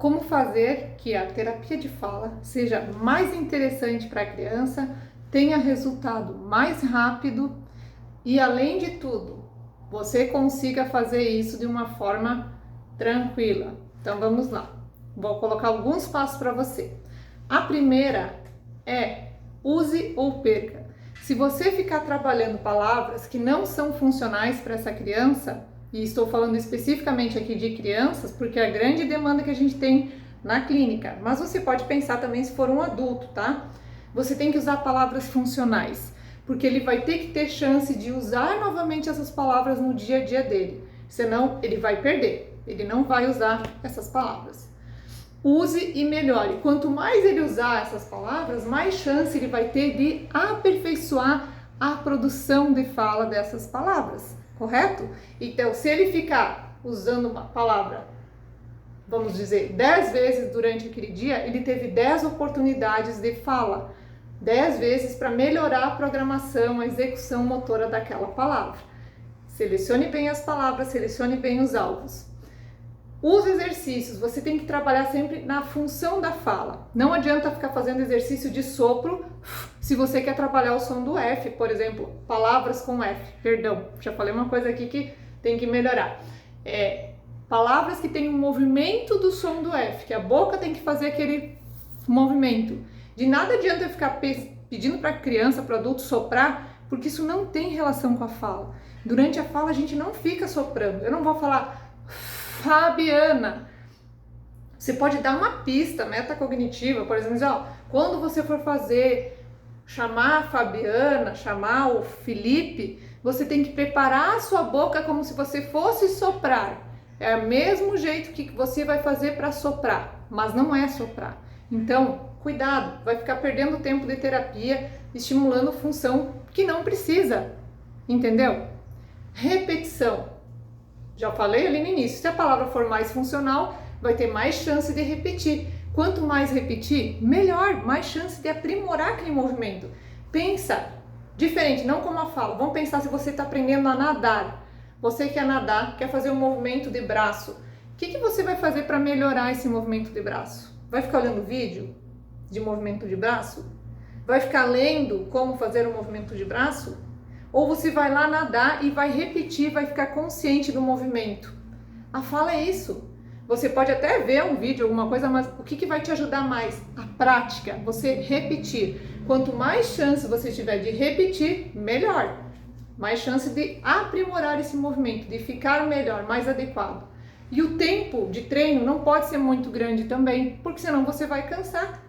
como fazer que a terapia de fala seja mais interessante para a criança, tenha resultado mais rápido e, além de tudo, você consiga fazer isso de uma forma tranquila. Então vamos lá, vou colocar alguns passos para você. A primeira é use ou perca. Se você ficar trabalhando palavras que não são funcionais para essa criança, e estou falando especificamente aqui de crianças, porque é a grande demanda que a gente tem na clínica, mas você pode pensar também se for um adulto, tá? Você tem que usar palavras funcionais, porque ele vai ter que ter chance de usar novamente essas palavras no dia a dia dele, senão ele vai perder, ele não vai usar essas palavras. Use e melhore. Quanto mais ele usar essas palavras, mais chance ele vai ter de aperfeiçoar a produção de fala dessas palavras, correto? Então, se ele ficar usando uma palavra, vamos dizer, 10 vezes durante aquele dia, ele teve 10 oportunidades de fala, 10 vezes para melhorar a programação, a execução motora daquela palavra. Selecione bem as palavras, selecione bem os alvos. Os exercícios, você tem que trabalhar sempre na função da fala. Não adianta ficar fazendo exercício de sopro se você quer trabalhar o som do F, por exemplo, palavras com F, perdão, já falei uma coisa aqui que tem que melhorar. Palavras que têm um movimento do som do F, que a boca tem que fazer aquele movimento. De nada adianta eu ficar pedindo para a criança, para o adulto soprar, porque isso não tem relação com a fala. Durante a fala a gente não fica soprando, eu não vou falar Fabiana. Você pode dar uma pista metacognitiva, por exemplo, quando você for chamar a Fabiana, chamar o Felipe, você tem que preparar a sua boca como se você fosse soprar. É o mesmo jeito que você vai fazer para soprar, mas não é soprar. Então, cuidado, vai ficar perdendo tempo de terapia, estimulando função que não precisa, entendeu? Repetição. Já falei ali no início, se a palavra for mais funcional, vai ter mais chance de repetir. Quanto mais repetir, melhor, mais chance de aprimorar aquele movimento. Pensa diferente, não como a fala. Vamos pensar se você está aprendendo a nadar. Você quer nadar, quer fazer um movimento de braço. O que você vai fazer para melhorar esse movimento de braço? Vai ficar olhando vídeo de movimento de braço? Vai ficar lendo como fazer um movimento de braço? Ou você vai lá nadar e vai repetir, vai ficar consciente do movimento? A fala é isso. Você pode até ver um vídeo, alguma coisa, mas o que vai te ajudar mais? A prática, você repetir. Quanto mais chance você tiver de repetir, melhor. Mais chance de aprimorar esse movimento, de ficar melhor, mais adequado. E o tempo de treino não pode ser muito grande também, porque senão você vai cansar.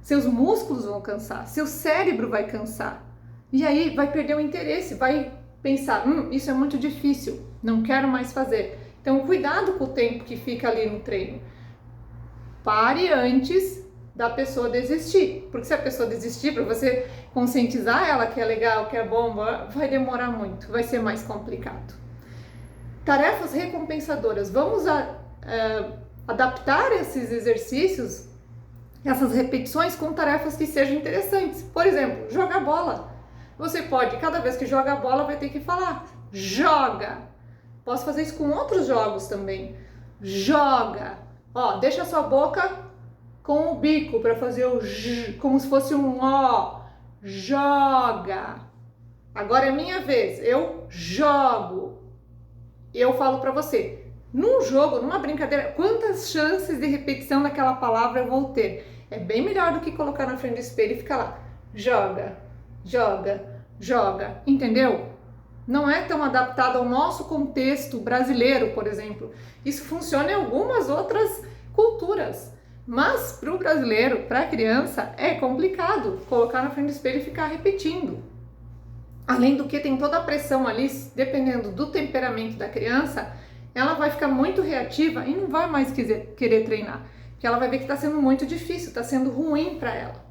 Seus músculos vão cansar, seu cérebro vai cansar. E aí vai perder o interesse, vai pensar, isso é muito difícil, não quero mais fazer. Então cuidado com o tempo que fica ali no treino. Pare antes da pessoa desistir, porque se a pessoa desistir, para você conscientizar ela que é legal, que é bom, vai demorar muito, vai ser mais complicado. Tarefas recompensadoras, vamos adaptar esses exercícios, essas repetições com tarefas que sejam interessantes. Por exemplo, jogar bola. Você pode, cada vez que joga a bola, vai ter que falar, joga. Posso fazer isso com outros jogos também. Joga. Deixa a sua boca com o bico para fazer o j, como se fosse um O. Joga. Agora é minha vez. Eu jogo. Eu falo para você, num jogo, numa brincadeira, quantas chances de repetição daquela palavra eu vou ter? É bem melhor do que colocar na frente do espelho e ficar lá, joga, joga, joga, entendeu? Não é tão adaptado ao nosso contexto brasileiro, por exemplo. Isso funciona em algumas outras culturas, mas para o brasileiro, para a criança, é complicado colocar na frente do espelho e ficar repetindo. Além do que tem toda a pressão ali, dependendo do temperamento da criança, ela vai ficar muito reativa e não vai mais querer treinar, porque ela vai ver que está sendo muito difícil, está sendo ruim para ela.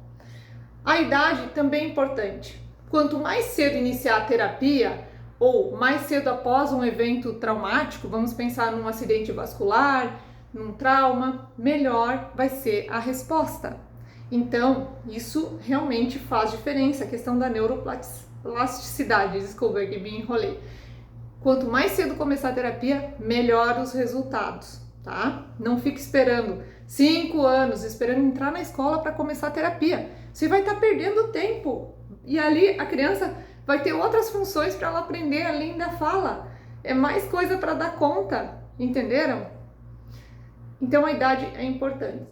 A idade também é importante. Quanto mais cedo iniciar a terapia, ou mais cedo após um evento traumático, vamos pensar num acidente vascular, num trauma, melhor vai ser a resposta. Então, isso realmente faz diferença, a questão da neuroplasticidade, desculpa que me enrolei. Quanto mais cedo começar a terapia, melhor os resultados. tá? Não fique esperando 5 anos, esperando entrar na escola para começar a terapia. Você vai estar perdendo tempo. E ali a criança vai ter outras funções para ela aprender além da fala. É mais coisa para dar conta, entenderam? Então a idade é importante.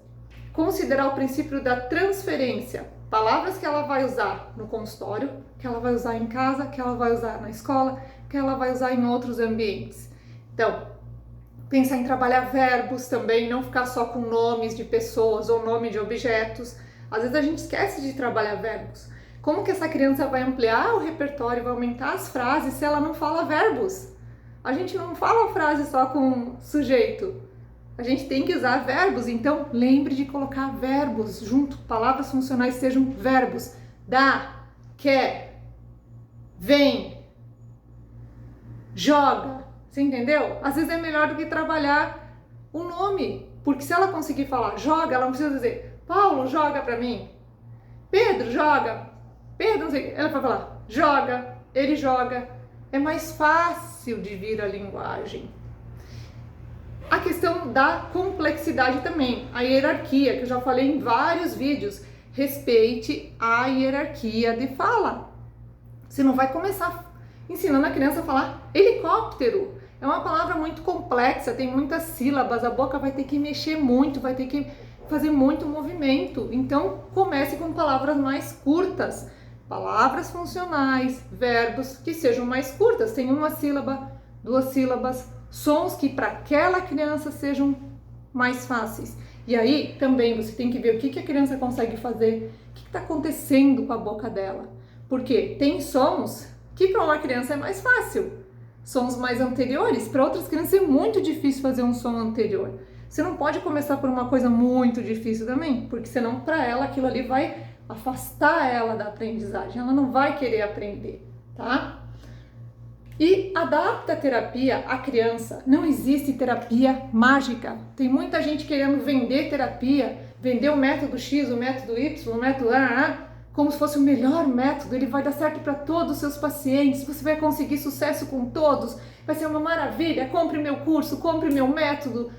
Considerar o princípio da transferência. Palavras que ela vai usar no consultório, que ela vai usar em casa, que ela vai usar na escola, que ela vai usar em outros ambientes. Então, pensar em trabalhar verbos também, não ficar só com nomes de pessoas ou nome de objetos. Às vezes a gente esquece de trabalhar verbos. Como que essa criança vai ampliar o repertório, vai aumentar as frases se ela não fala verbos? A gente não fala frase só com sujeito. A gente tem que usar verbos, então lembre de colocar verbos junto. Palavras funcionais sejam verbos. Dá, quer, vem, joga. Você entendeu? Às vezes é melhor do que trabalhar o nome, porque se ela conseguir falar joga, ela não precisa dizer Paulo, joga pra mim. Pedro, joga. Pedro, não sei. Ela vai falar joga, ele joga. É mais fácil de vir a linguagem. A questão da complexidade também, a hierarquia, que eu já falei em vários vídeos. Respeite a hierarquia de fala. Você não vai começar ensinando a criança a falar helicóptero. É uma palavra muito complexa, tem muitas sílabas, a boca vai ter que mexer muito, vai ter que fazer muito movimento. Então, comece com palavras mais curtas. Palavras funcionais, verbos que sejam mais curtas, tem uma sílaba, 2 sílabas, sons que para aquela criança sejam mais fáceis. E aí também você tem que ver o que a criança consegue fazer, o que está acontecendo com a boca dela. Porque tem sons que para uma criança é mais fácil, sons mais anteriores, para outras crianças é muito difícil fazer um som anterior. Você não pode começar por uma coisa muito difícil também, porque senão para ela aquilo ali vai afastar ela da aprendizagem, ela não vai querer aprender, tá? E adapta a terapia à criança. Não existe terapia mágica. Tem muita gente querendo vender terapia, vender o método X, o método Y, o método A, como se fosse o melhor método. Ele vai dar certo para todos os seus pacientes, você vai conseguir sucesso com todos, vai ser uma maravilha, compre meu curso, compre meu método.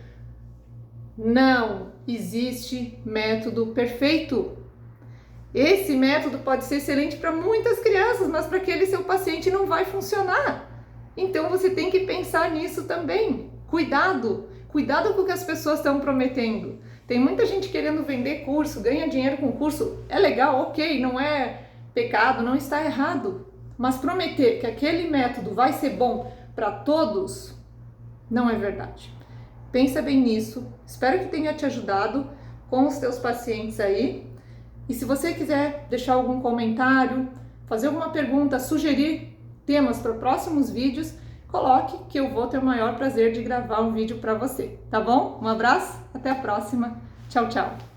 Não existe método perfeito. Esse método pode ser excelente para muitas crianças, mas para aquele seu paciente não vai funcionar. Então você tem que pensar nisso também. Cuidado com o que as pessoas estão prometendo. Tem muita gente querendo vender curso, ganha dinheiro com curso. É legal, ok, não é pecado, não está errado. Mas prometer que aquele método vai ser bom para todos, não é verdade. Pensa bem nisso. Espero que tenha te ajudado com os teus pacientes aí. E se você quiser deixar algum comentário, fazer alguma pergunta, sugerir temas para próximos vídeos, coloque que eu vou ter o maior prazer de gravar um vídeo para você, tá bom? Um abraço, até a próxima. Tchau, tchau.